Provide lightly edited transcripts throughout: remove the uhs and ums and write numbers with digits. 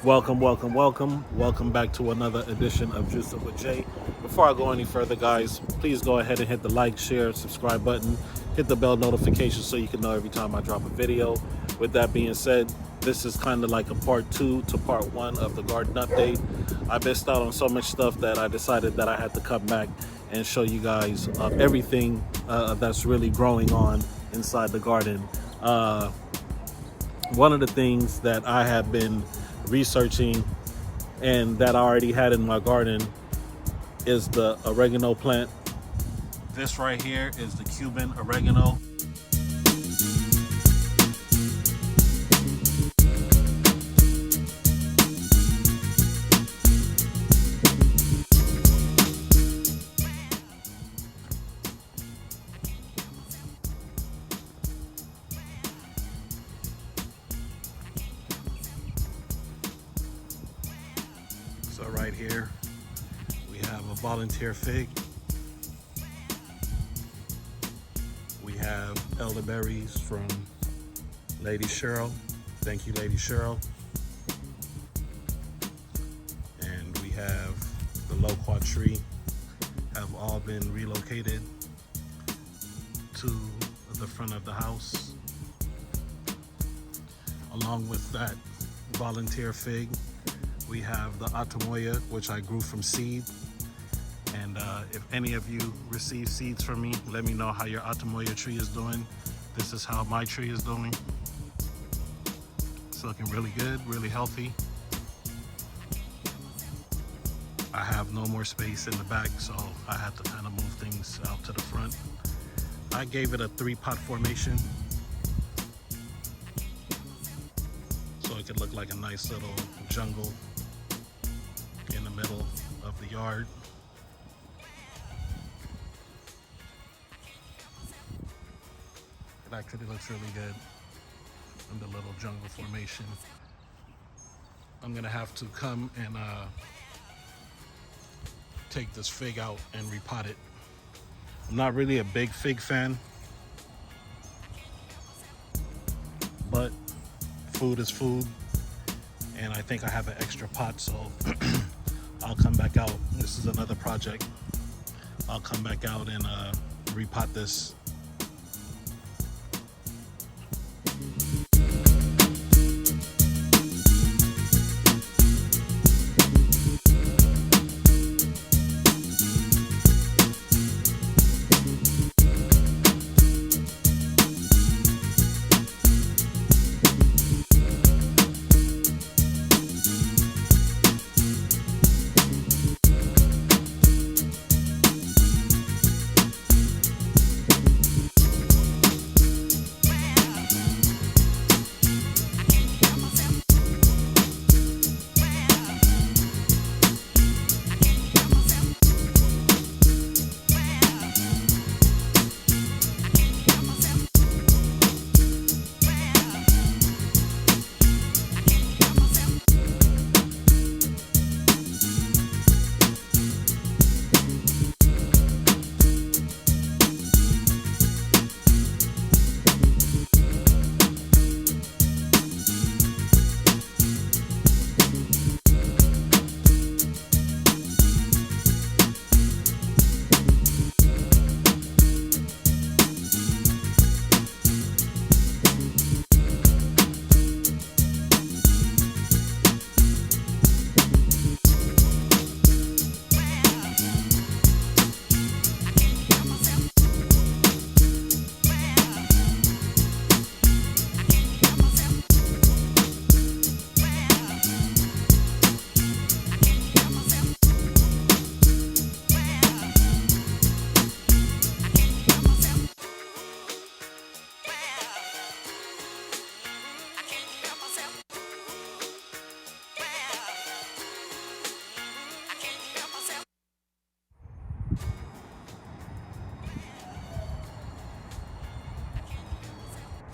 Welcome back to another edition of Juicing with Jay. Before I go any further, guys, please go ahead and hit the like, share, subscribe button. Hit the bell notification so you can know every time I drop a video. With that being said, this is kind of like a part 2 to part 1 of the garden update. I missed out on so much stuff that I decided that I had to come back and show you guys everything that's really growing on inside the garden. One of the things that I have been researching and that I already had in my garden is the oregano plant. This right here is the Cuban oregano. So right here, we have a volunteer fig. We have elderberries from Lady Cheryl. Thank you, Lady Cheryl. And we have the loquat tree, have all been relocated to the front of the house. Along with that volunteer fig, we have the Atamoya, which I grew from seed. And if any of you receive seeds from me, let me know how your Atamoya tree is doing. This is how my tree is doing. It's looking really good, really healthy. I have no more space in the back, so I had to kind of move things out to the front. I gave it a 3-pot formation, so it could look like a nice little jungle in the middle of the yard. It actually looks really good in the little jungle formation. I'm gonna have to come and take this fig out and repot it. I'm not really a big fig fan, but food is food, and I think I have an extra pot, so I'll come back out. This is another project. I'll come back out and repot this.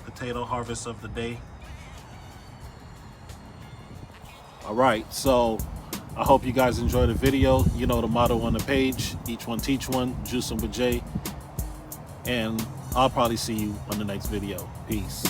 Potato harvest of the day. All right, so I hope you guys enjoyed the video. You know the motto on the page: each one teach one, juicing with Jay. And I'll probably see you on the next video. Peace.